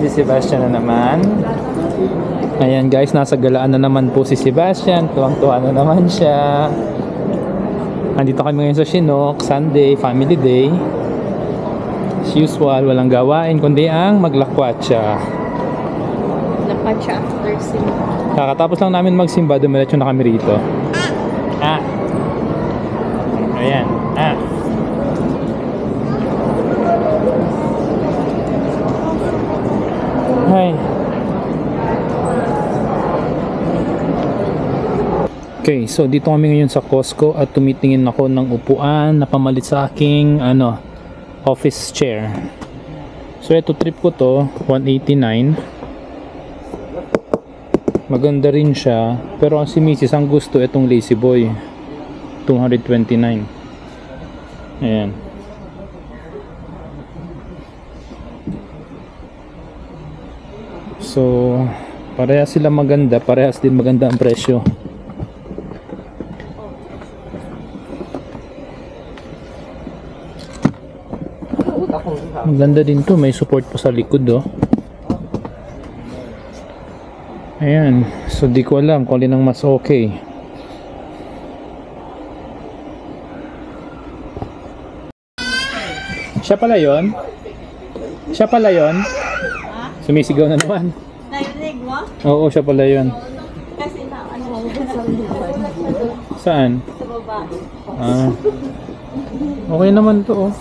si Sebastian na naman. Ayan guys, nasa galaan na naman po si Sebastian. Tuwang-tuwa na naman siya. Andito kami ngayon sa Chinook, Sunday, family day. As usual, walang gawain kundi ang maglakwatsa. Lakwatsa after simba. Kakatapos lang namin magsimba, dumiretso na kami rito. Ayan. Hi. Okay, so dito kami ngayon sa Costco at tumitingin ako ng upuan na pamalit sa aking office chair. So ito, trip ko to, 189. Maganda rin siya, pero ang si Mrs. ang gusto itong Lazy Boy, 229. Ayan. So parehas sila maganda, parehas din maganda ang presyo. Maganda din to, may support pa sa likod oh. Ayan, so di ko alam kung alin ang mas okay. Siya pala yon? Siya pala yon? Sumisigaw na naman. Narinig mo? Oo, siya pala yon. Kasi na Saan? sa baba. Okay naman to oh.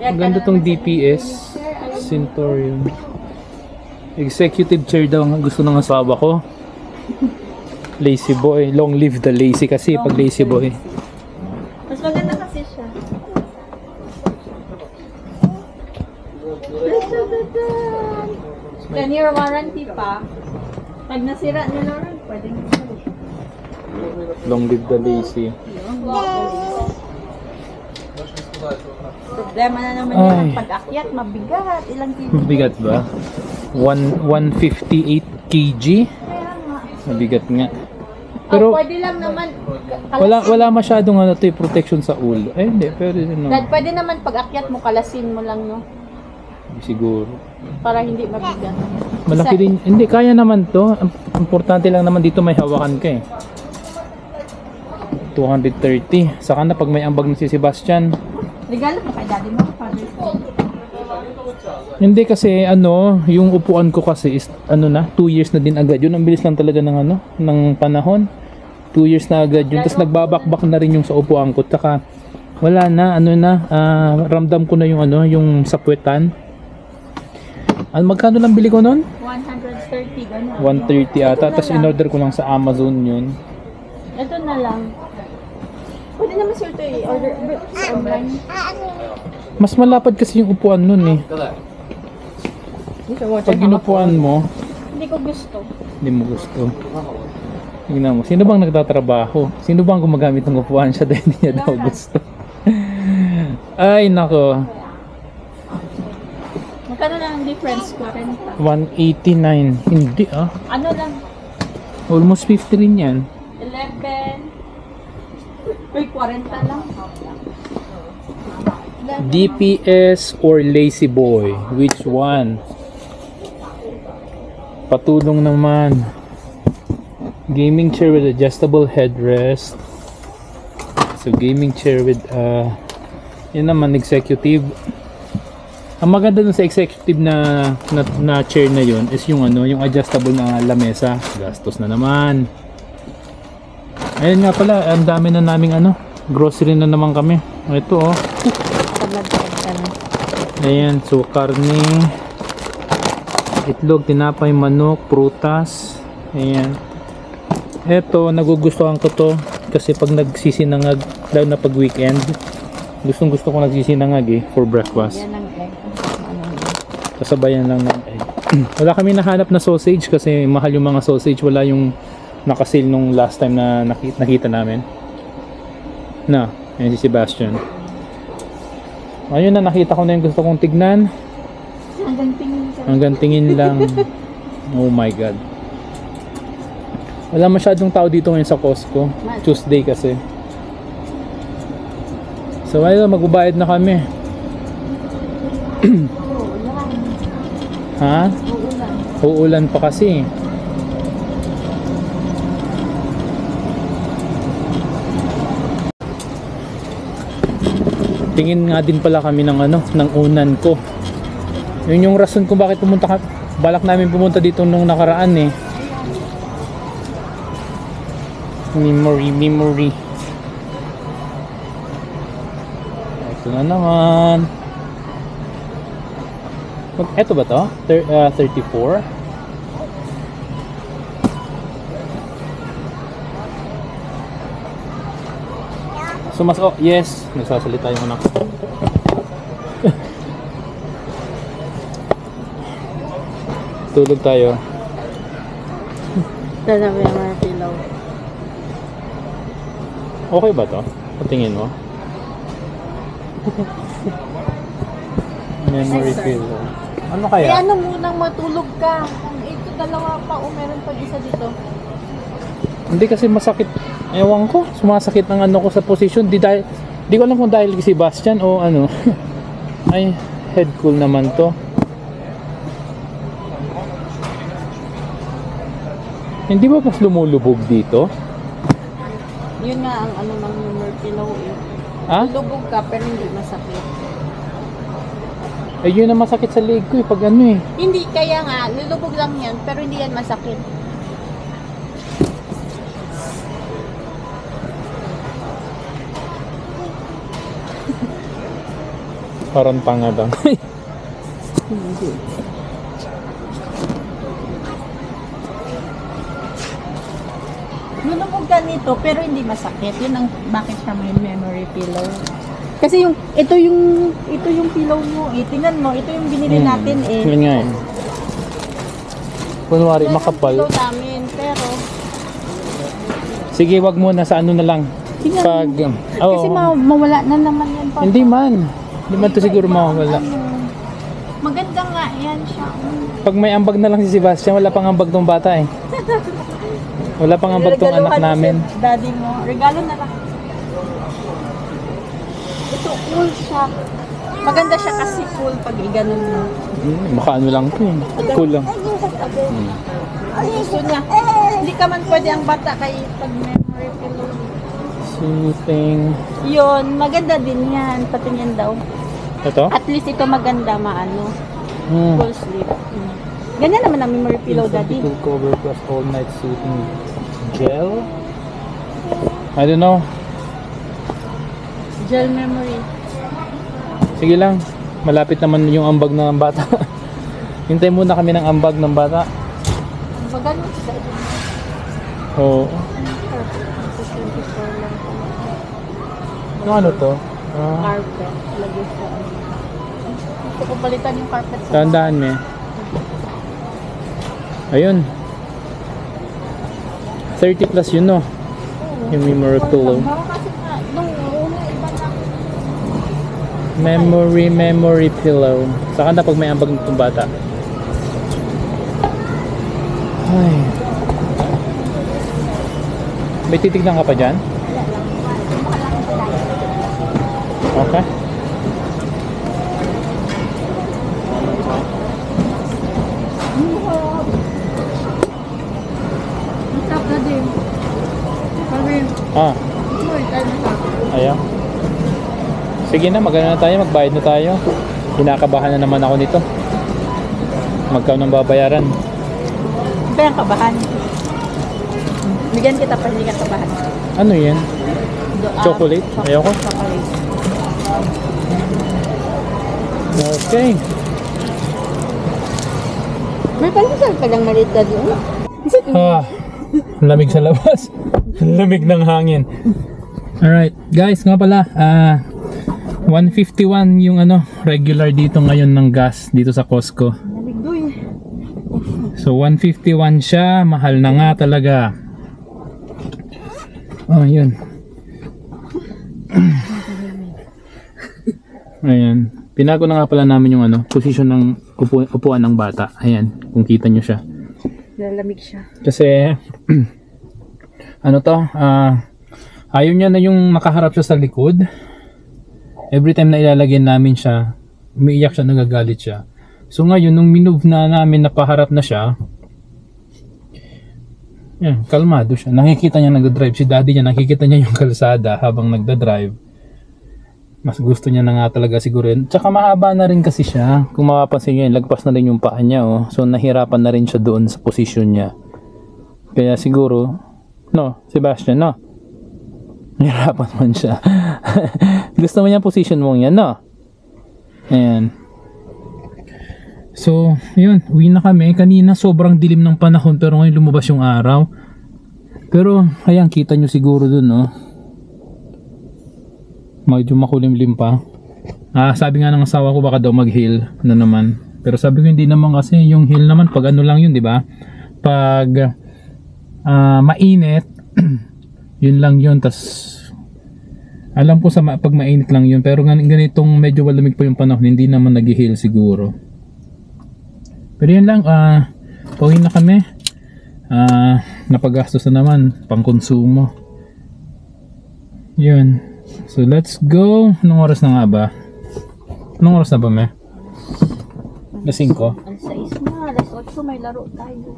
Ang ganda tong DPS Centurion. Executive chair daw ang gusto ng asawa ko. Lazy Boy, long live the lazy kasi pag Lazy Boy. Mas maganda kasi siya. Ten-year warranty pa. Pag nasira ni Lauren, pwedeng Long live the lazy. problema na naman yun ang pag-akyat, mabigat. Ilang kilo? Mabigat ba? 158 kg? Mabigat nga. Pero pwede lang naman. wala masyadong protection sa ulo. Ay hindi, pero Dad, pwede naman pag-akyat mo, kalasin mo lang, no? siguro. Para hindi mabigat. Malaki din. Hindi, kaya naman to. Ang importante lang naman dito may hawakan ka eh. 230. Saka na pag may ambag na si Sebastian. Regalo mo kay daddy mo, Father's Day. Hindi kasi yung upuan ko kasi is 2 years na din agad. Yun ang bilis lang talaga ng ng panahon. 2 years na agad yun. Tapos nagbabakbak na rin yung sa upuan ko. Tsaka wala na ramdam ko na yung yung sapwetan. Magkano lang bili ko nun? 130 gano'n. 130 ata. Tapos in-order ko lang sa Amazon yun. Ito na lang. Pwede naman sir ito i-order sa online. Mas malapad kasi yung upuan nun eh. Pag inupuan mo, Hindi ko gusto. hindi mo gusto. Tingnan mo. Sino bang nagtatrabaho? Sino bang gumagamit ng upuan siya dahil hindi niya daw gusto? Ay nako. Magkano lang ang difference ko rin? 189. Hindi Ano lang? Almost 50 rin yan. 11. Uy, 40 lang. DPS or Lazy Boy? Which one? Patulong naman. Gaming chair with adjustable headrest. So gaming chair with yun naman executive. Ang maganda dun sa executive na chair na yun is yung yung adjustable na lamesa. Gastos na naman. Ayun nga pala, ang dami na naming grocery na naman kami. Ito ayan, so karne, itlog, tinapay, manok, prutas. Ayan. Ito, nagugustuhan ko to kasi pag nagsisinangag, lalo na pag weekend, gustong gusto ko nagsisinangag for breakfast. Yan ang egg. Kasabayan lang ng egg. Wala kami nahanap na sausage kasi mahal yung mga sausage. Wala yung naka-sale nung last time na nakita namin. Ayan si Sebastian. Ayun na, nakita ko na yung gusto kong tignan. Hanggang tingin lang. Oh my god. Wala masyadong tao dito ngayon sa Costco. Tuesday kasi. So ayun, magbabayad na kami. Ha? Uulan. Uulan pa kasi. Tingin nga din pala kami ng ano, ng unan ko. Yun yung rason kung bakit balak namin pumunta dito nung nakaraan eh. Memory. Ito na naman. Ito ba to? 34? Yes, nagsasalita yung anak ko. Tulog tayo. Dalawa yung mga pillow. Okay ba to? Patingin mo. Memory pillow. Ano Eh kaya? ano munang matulog ka? Ito dalawa pa o meron pa isa dito. Hindi kasi masakit. Ewan ko, sumasakit ang ano ko sa position. Di ko alam kung dahil si Sebastian o ano. Ay, head cool naman to. Hindi ba mas lumulubog dito? Yun nga ang ano ng memory pillow eh. Ha? Lubog ka pero hindi masakit. Eh yun ang masakit sa leg ko eh, pag ano eh. Hindi, kaya nga, lulubog lang yan pero hindi yan masakit. Parang tanga lang. Hindi. Lulubog ka nito pero hindi masakit. Yun ang bakit siya may memory pillow. Kasi ito yung pillow mo. Eh, tingnan mo, ito yung binili natin eh. Yun nga eh. Kunwari, Ito yung makapal. pillow namin, pero Sige, wag muna sa ano na lang. tingnan Pag, mo. oo. Kasi mawala na naman yan pa. Hindi man. Hindi man to siguro mawawala. Ano, maganda nga yan siya. Pag may ambag na lang si Sebastian, wala pang ambag tong bata eh. Wala pang ambag tong anak Regaluhan namin. si daddy mo. Regalo na lang. Ito, cool siya. Maganda siya kasi cool pag iganon mo. Baka ano lang to eh. Cool lang. Gusto niya. Hindi ka man pwede ang bata kay pag memory pillow. Soothing. Yun, maganda din yan. Patingin daw. Ito? At least ito maganda maano. Hmm. Full sleep. Ganyan naman ang memory pillow, daddy. Cool cover plus all night soothing gel. I don't know. Gel memory. Sige lang. Malapit naman yung ambag ng bata. Hintay muna kami ng ambag ng bata. Magano si daddy. Oo. Ano to? Carpet. Lagay sa ano. Gusto ko palitan yung carpet sa Tandaan mo. Ayun. 30 plus yun no. Yung memory pillow. Kasi nga, nung una iba na. Memory pillow. Saka na pag may ambag ng bata. Ay. May titignan ka pa dyan? Okay. Stop na din. Kami, Ah, mo tayo na stop. ayaw. Sige na, magano na tayo, magbayad na tayo. Kinakabahan na naman ako nito. Magkano nang babayaran? Ba yung kabahan? Bigyan kita pa hindi ka kabahan. Ano yan? Chocolate? Ayoko. Chocolate. Okay. May pandesal ka lang maliit na doon. Ah, lamig sa labas. Lamig ng hangin. Alright, guys, nga pala, 151 yung ano, regular dito ngayon ng gas dito sa Costco. Lamig doon. So 151 siya, mahal na nga talaga. Oh, yun. Ayan. Pinago na nga pala namin yung ano, position ng upuan ng bata. Ayan, kung kita nyo siya. Lalamig siya. Kasi ano to, ayaw niya na yung nakaharap siya sa likod. Every time na ilalagyan namin siya, umiiyak siya, nagagalit siya. So ngayon, nung minove na namin, napaharap na siya, yan, kalmado siya. Nakikita niya nagdadrive. Si daddy niya, nakikita niya yung kalsada habang nagdadrive. Mas gusto niya na nga talaga siguro yun. Tsaka mahaba na rin kasi siya. Kung mapapansin niyo, lagpas na rin yung paa niya. Oh. So nahirapan na rin siya doon sa posisyon niya. Kaya siguro, no, Sebastian, no? Nahirapan man siya. Gusto mo niya position mo yan, no? Ayan. So, yun, uwi na kami. Kanina sobrang dilim ng panahon pero ngayon lumabas yung araw. Pero, ayan, kita nyo siguro dun, no? Medyo makulimlim pa. Sabi nga ng asawa ko baka daw mag-hill na naman. Pero sabi ko hindi naman kasi yung hill naman pag ano lang yun, di ba? Pag mainit, yun lang yun. Tas alam ko sa pag mainit lang yun. Pero ganitong medyo malamig pa yung panahon, hindi naman nag-hill siguro. Pero yun lang, pauwi na kami. Napagastos na naman pang konsumo. Yun. So let's go. Anong oras na nga ba? Anong oras na ba, me? Alas 5? Alas 6 na, alas 8 may laro tayo.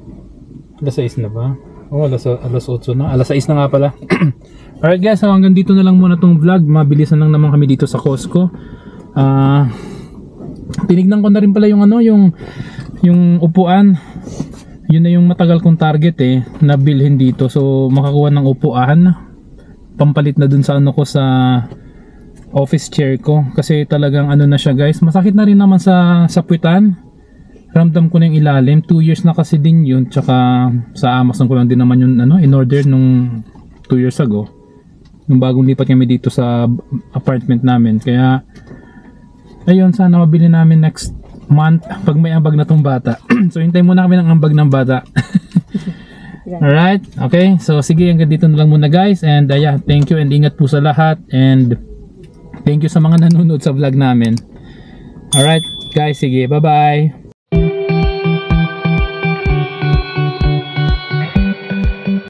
Alas 6 na ba? Oh, alas 8 na. Alas 6 na nga pala. Alright guys, so hanggang dito na lang muna tong vlog. Mabilisan lang naman kami dito sa Costco. Tinignan ko na rin pala yung ano, yung upuan. Yun na yung matagal kong target na bilhin dito. So makakuha ng upuan. Pampalit na dun sa ano ko, sa office chair ko. Kasi talagang ano na siya guys. Masakit na rin naman sa puwitan. Ramdam ko na yung ilalim. 2 years na kasi din yun. Tsaka sa Amazon ko lang din naman yung ano, in order nung 2 years ago. Nung bagong lipat kami dito sa apartment namin. Kaya ayun, sana mabili namin next month pag may ambag na tong bata. So hintay muna kami ng ambag ng bata. Alright, okay, so sige, hanggang dito na lang muna guys. And yeah, thank you and ingat po sa lahat. And thank you sa mga nanonood sa vlog namin. Alright guys, sige, bye bye.